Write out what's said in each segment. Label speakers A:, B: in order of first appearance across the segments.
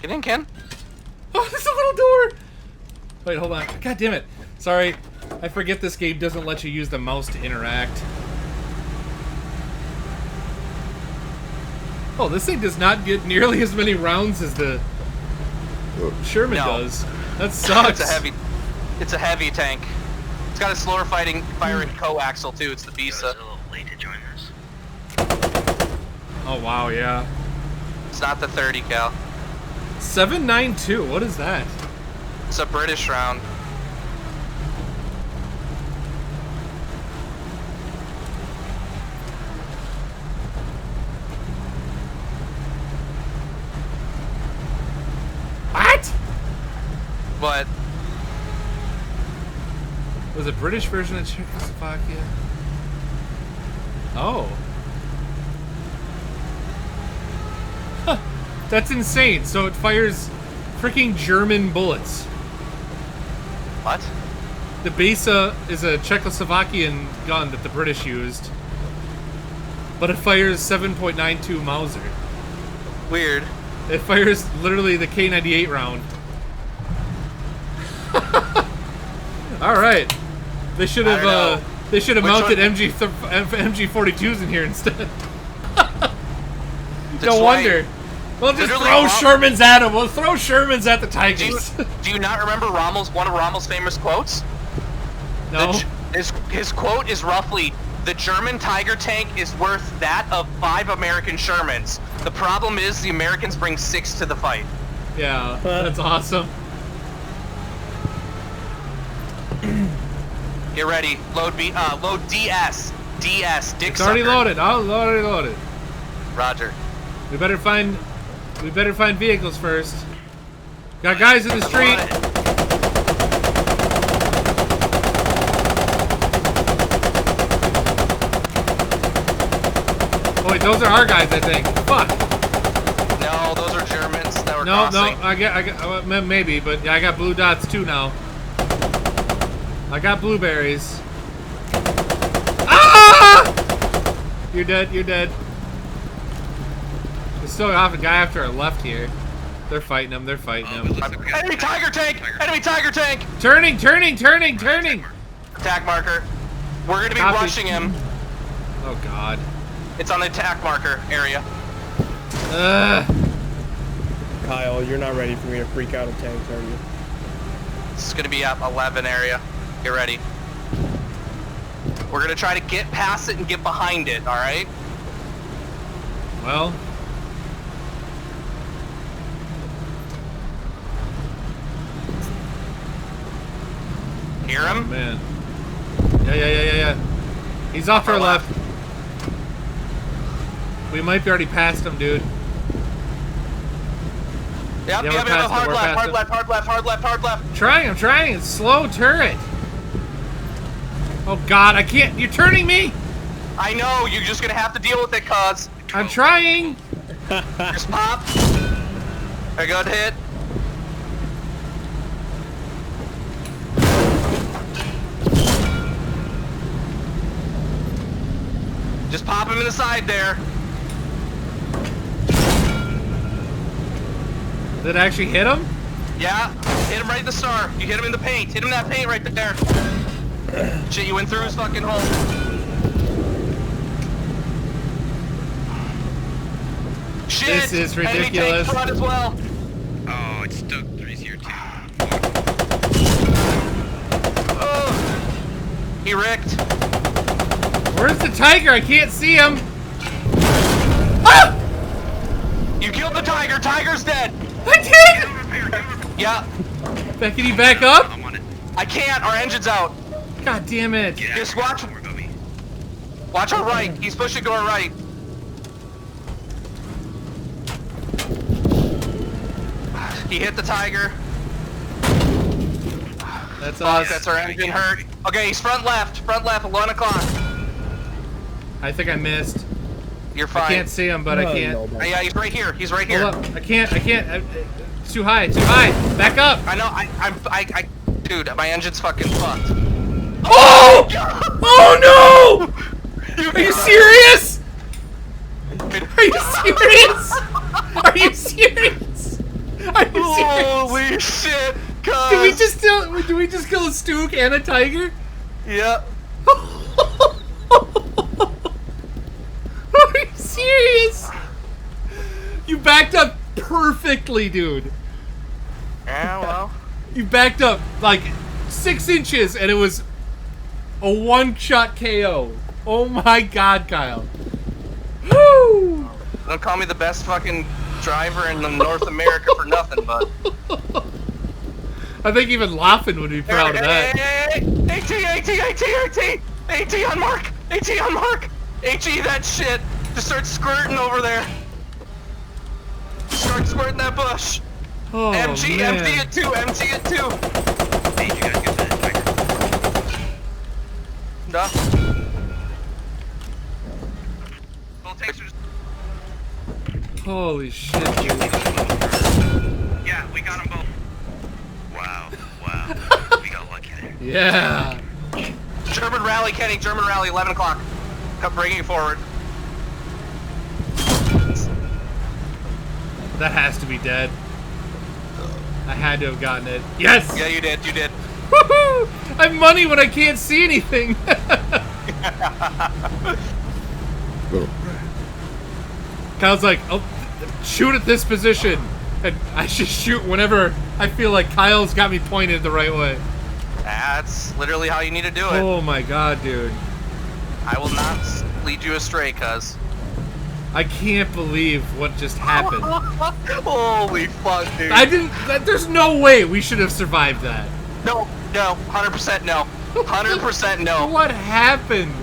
A: Get in, Ken.
B: Oh, there's a little door! Wait, hold on. God damn it. Sorry. I forget this game doesn't let you use the mouse to interact. Oh, this thing does not get nearly as many rounds as the Sherman does. That sucks.
A: It's a heavy tank. It's got a slower firing coaxial too. It's the Bisa.
C: A little late to join this.
B: Oh wow, yeah.
A: It's not the 30 cal.
B: 792. What is that?
A: It's a British round.
B: What?
A: What?
B: It was a British version of Czechoslovakia. Oh. Huh. That's insane. So it fires freaking German bullets.
A: What?
B: The Bisa is a Czechoslovakian gun that the British used. But it fires 7.92 Mauser.
A: Weird.
B: It fires literally the K98 round. Alright. They should have mounted MG42s in here instead. No wonder. We'll just throw Shermans at them. We'll throw Shermans at the Tigers.
A: Do you not remember one of Rommel's famous quotes?
B: No.
A: His quote is roughly, "The German Tiger tank is worth that of 5 American Shermans. The problem is the Americans bring 6 to the fight."
B: Yeah, that's awesome.
A: Get ready. Load DS. DS. Dick
B: It's already
A: sucker.
B: loaded. I'll already loaded.
A: Roger.
B: We better find vehicles first. Got guys in the street. Oh wait, those are our guys, I think. Fuck.
A: No, those are Germans that were
B: No,
A: crossing.
B: I got maybe, but yeah, I got blue dots too now. I got blueberries. Ah! You're dead. You're dead. There's still a guy after our left here. They're fighting him. They're fighting him.
A: Enemy Tiger tank! Enemy Tiger tank!
B: Turning!
A: Attack marker. We're gonna be rushing him.
B: Oh god.
A: It's on the attack marker area.
D: Kyle, you're not ready for me to freak out a tank, are you?
A: It's gonna be at 11 area. Get ready. We're gonna try to get past it and get behind it, alright?
B: Well.
A: Hear him?
B: Oh, man. Yeah. He's off to our left. We might be already past him, dude.
A: Yep,
B: Yeah,
A: hard left.
B: I'm trying. It's slow turret. Oh god, I can't. You're turning me.
A: I know, you're just gonna have to deal with it, cuz.
B: I'm trying.
A: Just pop. A good hit. Just pop him in the side there.
B: Did it actually hit him?
A: Yeah, hit him right in the star. You hit him in the paint. Hit him in that paint right there. Shit, you went through his fucking hole. Shit!
B: This is ridiculous.
A: Enemy tank front as well.
C: Oh, it's Stug 3's here too.
A: Oh, he wrecked.
B: Where's the tiger? I can't see him. Ah!
A: You killed the tiger. Tiger's dead.
B: I did.
A: Yeah.
B: Can you back up?
C: I'm on it.
A: I can't. Our engine's out.
B: God damn it.
C: Get out
A: Just
C: of here.
A: watch.
C: Don't worry about me.
A: Watch our right. He's pushing to our right. He hit the tiger.
B: That's
A: Fuck,
B: us.
A: that's our engine hurt. Okay, he's front left, 11 o'clock.
B: I think I missed.
A: You're fine.
B: I can't see him, but I can't.
D: No,
A: Yeah, he's right here. He's right here.
B: Hold up. I can't. It's too high. Back up.
A: I know. Dude, my engine's fucking fucked.
B: Oh! Oh no! Are you serious? Are you serious? Are you serious? I
A: shit, cuz.
B: Did we just kill a Stug and a tiger?
A: Yep.
B: Are you serious? You backed up perfectly, dude.
A: Yeah, well.
B: You backed up like 6 inches and it was a one-shot KO. Oh my god, Kyle. Woo!
A: Don't call me the best fucking driver in North America for nothing, bud.
B: I think even Laughlin would be proud of that.
A: AT on mark! AT on mark! AT that shit! Just start squirting over there. Start squirting that bush.
B: Oh,
A: MG,
B: man.
A: empty it too, empty it too.
C: Hey, you guys get that tiger.
A: No. Full takes are just...
B: Holy shit, dude.
C: Yeah, we got them both. Wow, wow. We got lucky there.
B: Yeah.
A: German rally, Kenny, German rally, 11 o'clock. Come bringing forward.
B: That has to be dead. I had to have gotten it. Yes!
A: Yeah, you did, you did.
B: Woohoo! I have money when I can't see anything. Kyle's like, oh, shoot at this position. And I should shoot whenever I feel like Kyle's got me pointed the right way.
A: That's literally how you need to do it.
B: Oh my god, dude.
A: I will not lead you astray, cuz.
B: I can't believe what just happened.
A: Holy fuck, dude.
B: There's no way we should have survived that.
A: No, 100% no. 100% no.
B: What happened?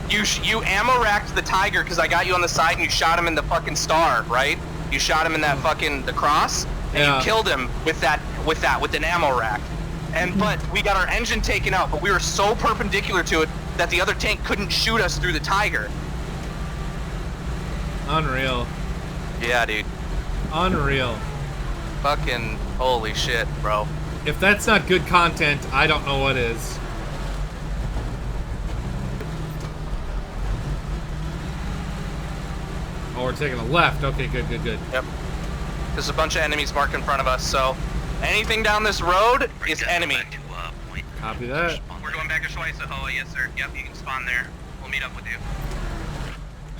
A: You ammo racked the tiger because I got you on the side and you shot him in the fucking star, right? You shot him in that fucking, the cross, and
B: Yeah.
A: you killed him with an ammo rack. But we got our engine taken out, but we were so perpendicular to it that the other tank couldn't shoot us through the tiger.
B: Unreal.
A: Yeah, dude.
B: Unreal.
A: Fucking holy shit, bro.
B: If that's not good content, I don't know what is. Oh, we're taking a left. Okay, good.
A: Yep. There's a bunch of enemies marked in front of us, so anything down this road is enemy.
C: Back to, point.
B: Copy that.
A: We're going back to Schweitzer, yes sir. Yep, you can spawn there. We'll meet up with you.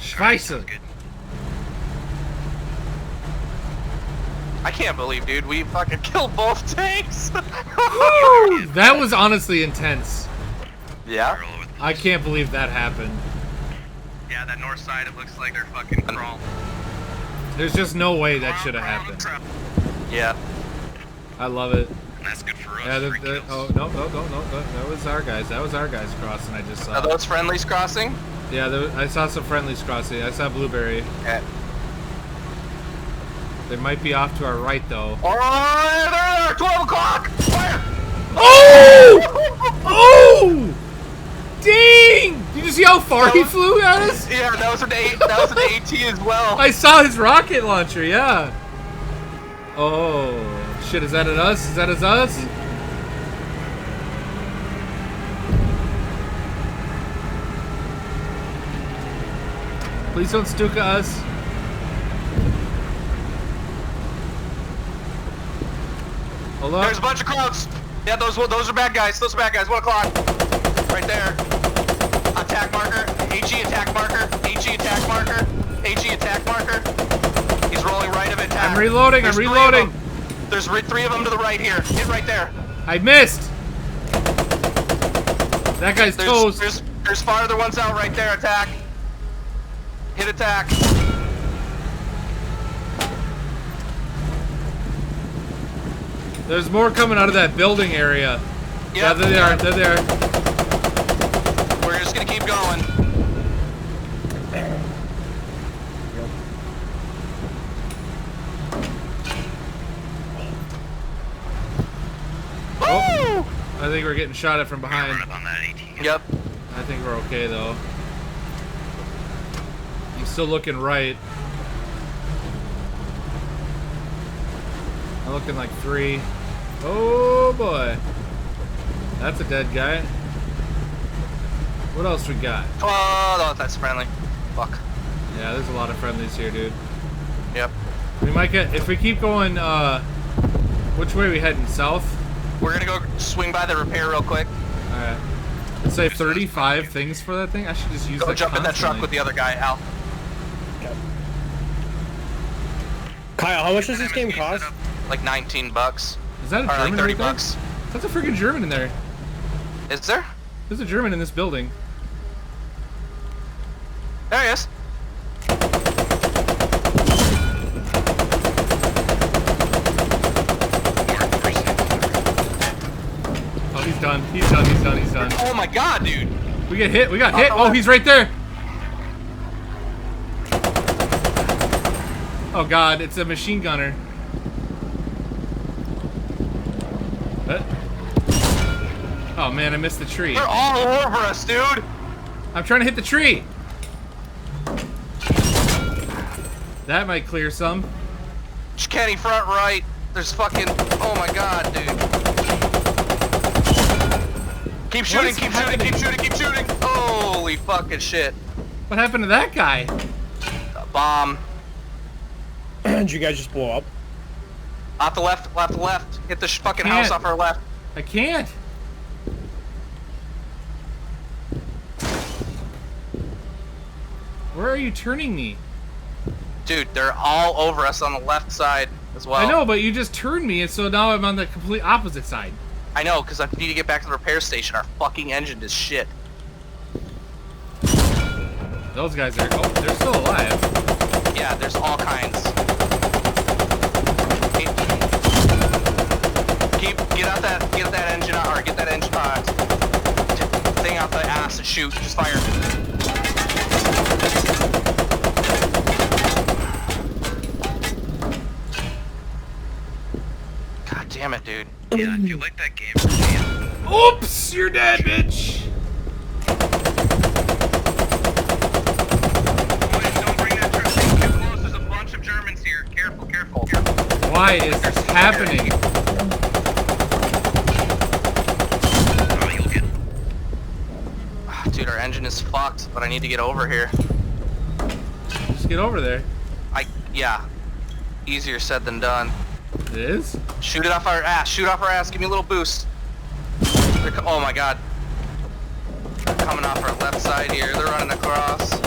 B: Scheiße.
C: Good.
A: I can't believe, dude, we fucking killed both tanks.
B: Woo! That was honestly intense.
A: Yeah.
B: I can't believe that happened.
A: Yeah, that north side, it looks like they're fucking crawling.
B: There's just no way that should have happened.
A: Yeah.
B: I love it.
C: And that's good for us.
B: Yeah,
C: 3 kills.
B: oh, no. That was our guys. That was our guys crossing. I just saw.
A: Are those friendlies crossing?
B: Yeah, I saw some friendlies crossing. I saw Blueberry.
A: Yeah.
B: They might be off to our right, though.
A: Oh, there they are! 12 o'clock! Fire!
B: Oh! Oh! Dang! Did you see how far he flew at us?
A: Yeah, that was an AT as well.
B: I saw his rocket launcher, yeah. Oh, shit, is that at us? Is that at us? Please don't Stuka us. Hold on.
A: There's a bunch of crowds. Yeah, those are bad guys. Those are bad guys. 1 o'clock. Right there. Attack marker. HE attack marker. HE attack marker. HE attack marker. He's rolling right of attack.
B: I'm reloading.
A: There's
B: I'm reloading.
A: There's 3 of them to the right here. Hit right there.
B: I missed. That guy's toast.
A: There's farther ones out right there. Attack. Hit attack.
B: There's more coming out of that building area.
A: Yep.
B: Yeah, there they are. They're there.
A: We're just gonna keep going.
B: Oh, I think we're getting shot at from
C: Run
B: behind.
C: up on that AT.
A: Yep.
B: I think we're okay though. I'm still looking right. I'm looking like 3. Oh boy. That's a dead guy. What else we got?
A: Oh, no, that's friendly. Fuck.
B: Yeah, there's a lot of friendlies here, dude.
A: Yep.
B: We might get, if we keep going Which way are we heading? South?
A: We're gonna go swing by the repair real quick.
B: Alright. Let's say 35 things for that thing. I should just use
A: Go
B: that
A: jump in that truck
B: constantly.
A: with the other guy, Al.
D: Okay. Kyle, how much does this game cost?
A: Like 19 bucks.
B: Is that a
A: Or
B: German
A: like 30
B: right there?
A: bucks.
B: That's a freaking German in there.
A: Is there?
B: There's a German in this building.
A: There he is.
B: Oh, he's done. He's done. He's done. He's done.
A: Oh my god, dude.
B: We get hit. We got hit. Oh, he's right there. Oh god, it's a machine gunner. What? Oh man, I missed the tree.
A: They're all over us, dude.
B: I'm trying to hit the tree. That might clear some.
A: Kenny, front right. There's fucking. Oh my god, dude. Keep shooting,
B: is
A: keep
B: happening?
A: shooting, keep shooting, keep shooting. Holy fucking shit.
B: What happened to that guy?
A: A bomb.
D: Did you guys just blow up?
A: Off the left, left, left. Hit the fucking
B: Can't.
A: house off our left.
B: I can't. Where are you turning me?
A: Dude, they're all over us on the left side as well.
B: I know, but you just turned me, and so now I'm on the complete opposite side.
A: I know, because I need to get back to the repair station. Our fucking engine is shit.
B: Those guys are... Oh, they're still alive.
A: Yeah, there's all kinds. Get that engine out, or get that engine thing out the ass and shoot. Just fire. God damn it, dude.
C: Yeah, if you like that game, man.
B: Oops! You're dead, bitch!
C: Boys, don't bring that truck too close. There's a bunch of Germans here. Careful, careful, careful.
B: Why is this happening?
C: Oh, you'll get.
A: Dude, our engine is fucked, but I need to get over here.
B: Just get over there.
A: Yeah. Easier said than done.
B: It is?
A: Shoot it off our ass. Shoot off our ass. Give me a little boost. Oh my god. They're coming off our left side here. They're running across.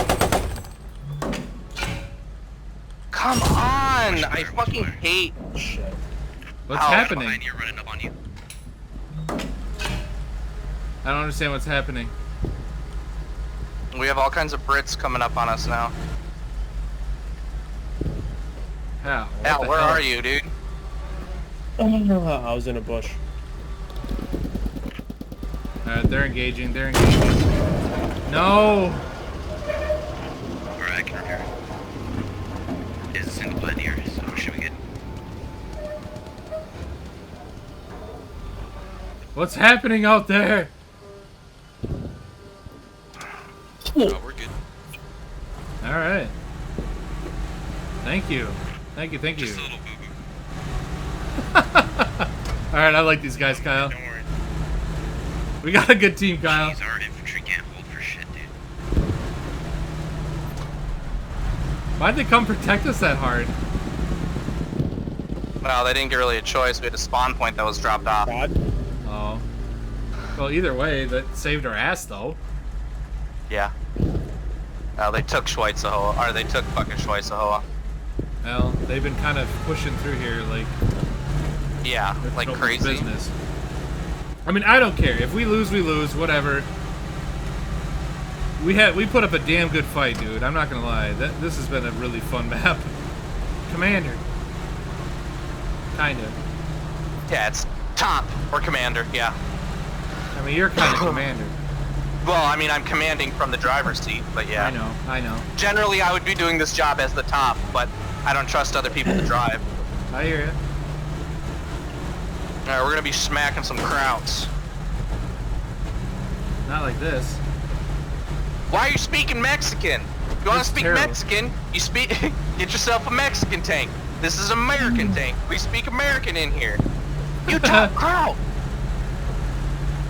A: Come on! I fucking hate.
D: Shit.
B: What's
A: Ow.
B: happening?
C: Behind you, running up on you.
B: I don't understand what's happening.
A: We have all kinds of Brits coming up on us now.
B: How? What
A: Al,
B: the
A: where
B: hell?
A: are you, dude?
D: I was in a bush.
B: Alright, they're engaging. They're engaging. No!
C: Alright, I can repair it. It's a single bed here, so what should we get?
B: What's happening out there?
C: Oh, we're good.
B: Alright. Thank you. Thank you, thank you.
C: Just a little boo-boo.
B: Alright, I like these guys, Kyle.
C: Don't worry.
B: We got a good team, Kyle.
C: Jeez, our infantry can't hold for shit, dude.
B: Why'd they come protect us that hard?
A: Well, they didn't get really a choice. We had a spawn point that was dropped off.
D: God.
B: Oh. Well, either way, that saved our ass, though.
A: Yeah. They took Schweitzehoa, or they took fucking Schweitzehoa.
B: Well, they've been kind of pushing through here like
A: Yeah,
B: it's
A: like
B: nobody's
A: crazy.
B: business. I mean, I don't care. If we lose, whatever. We put up a damn good fight, dude. I'm not gonna lie. This has been a really fun map. Commander. Kinda.
A: Yeah, it's top or commander, yeah.
B: I mean, you're kind of commander.
A: Well, I mean, I'm commanding from the driver's seat, but yeah.
B: I know.
A: Generally, I would be doing this job as the top, but I don't trust other people to drive.
B: I hear you.
A: Alright, we're gonna be smacking some krauts.
B: Not like this.
A: Why are you speaking Mexican? If you wanna
B: That's
A: speak
B: terrible.
A: Mexican, you speak. Get yourself a Mexican tank. This is American tank. We speak American in here. You top kraut.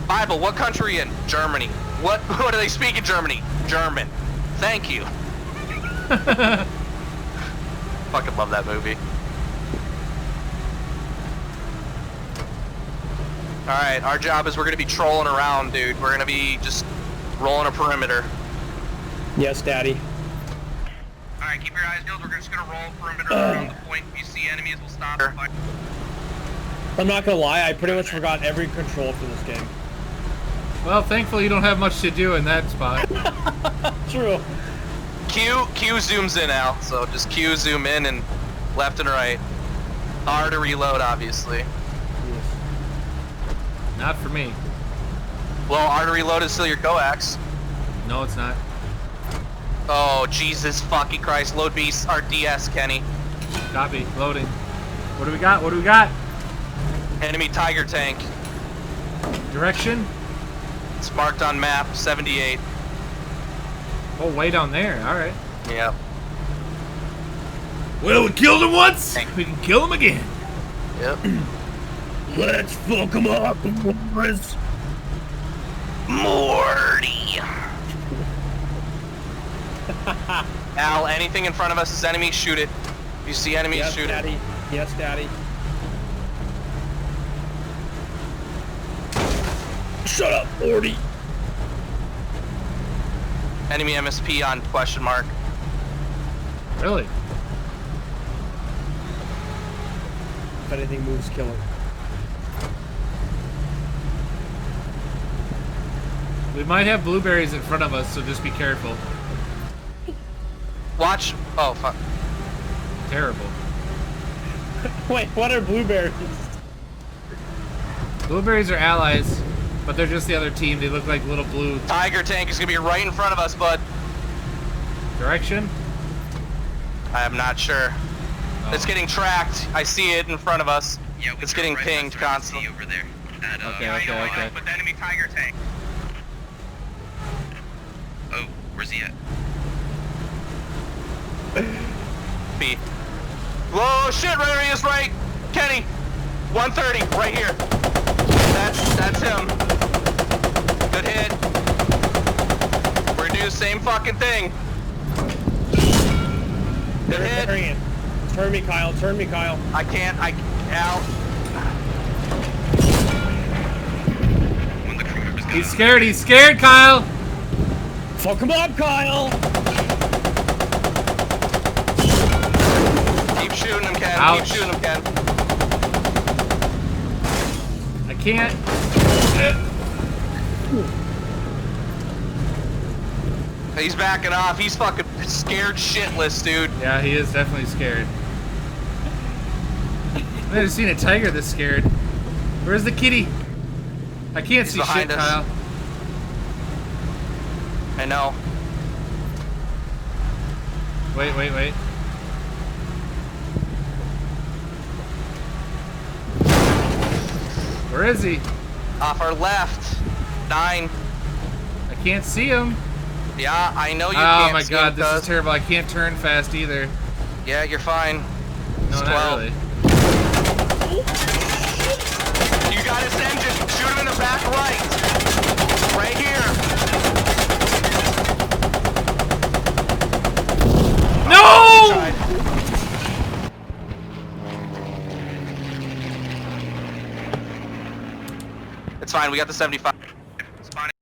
A: Bible, what country in? Germany. What do they speak in Germany? German. Thank you. Fucking love that movie. Alright, our job is we're gonna be trolling around, dude. We're gonna be just rolling a perimeter.
D: Yes, Daddy.
C: Alright, keep your eyes peeled. We're just gonna roll perimeter around the point. If you see enemies, we'll stop.
D: I'm not gonna lie, I pretty much forgot every control for this game.
B: Well, thankfully you don't have much to do in that spot.
D: True.
A: Q zooms in, Al. So just Q zoom in and left and right. R to reload, obviously.
D: Yes.
B: Not for me.
A: Well, R to reload is still your coax.
B: No, it's not.
A: Oh, Jesus fucking Christ. Load beast, our DS, Kenny.
B: Copy. Loading. What do we got? What do we got?
A: Enemy Tiger tank.
B: Direction?
A: It's marked on map, 78.
B: Oh, way down there. Alright.
A: Yep.
B: Well, we killed him once. We can kill him again.
A: Yep.
D: Let's fuck him up, boys.
A: Morty. Al, anything in front of us is enemy, shoot it. If you see enemies,
D: Yes,
A: shoot
D: Daddy.
A: it.
D: Yes, Daddy. Shut up, Morty.
A: Enemy MSP on question mark.
B: Really?
D: If anything moves, kill him.
B: We might have blueberries in front of us, so just be careful.
A: Watch. Oh, fuck.
B: Terrible.
D: Wait, what are blueberries?
B: Blueberries are allies, but they're just the other team. They look like little blue.
A: Tiger tank is gonna be right in front of us, bud.
B: Direction?
A: I am not sure.
B: Oh.
A: It's getting tracked. I see it in front of us.
C: Yeah, we
A: It's
C: go
A: getting
C: right
A: pinged
C: past the
A: constantly.
C: over there. At,
B: Okay,
C: yeah, I know,
B: okay.
C: but the enemy Tiger tank. Oh, where's he at?
A: B. Whoa, shit, right where he is, right. Kenny, 130, right here. That's him. Good hit. We're gonna do the same fucking thing. Good hit.
D: Turn, turn me, Kyle. Turn me, Kyle.
A: I can't, Al.
C: When the crew was
B: He's scared. He's scared, Kyle.
D: Fuck him up, Kyle.
A: Keep shooting him, Ken.
B: Ouch.
A: Keep shooting him, Ken.
B: I can't.
A: He's backing off. He's fucking scared shitless, dude.
B: Yeah, he is definitely scared. I've never seen a tiger this scared. Where's the kitty? I can't see shit,
A: behind us.
B: Kyle.
A: I know.
B: Wait, wait, wait. Where is he?
A: Off our left. 9.
B: I can't see him.
A: Yeah, I know you
B: Oh
A: can't
B: my
A: see
B: god,
A: him,
B: this
A: cuz.
B: is terrible. I can't turn fast either.
A: Yeah, you're fine.
B: No,
A: It's
B: not
A: 12.
B: really.
A: You got his engine. Shoot him in the back right. Right here.
B: No!
A: Tried. It's fine. We got the 75.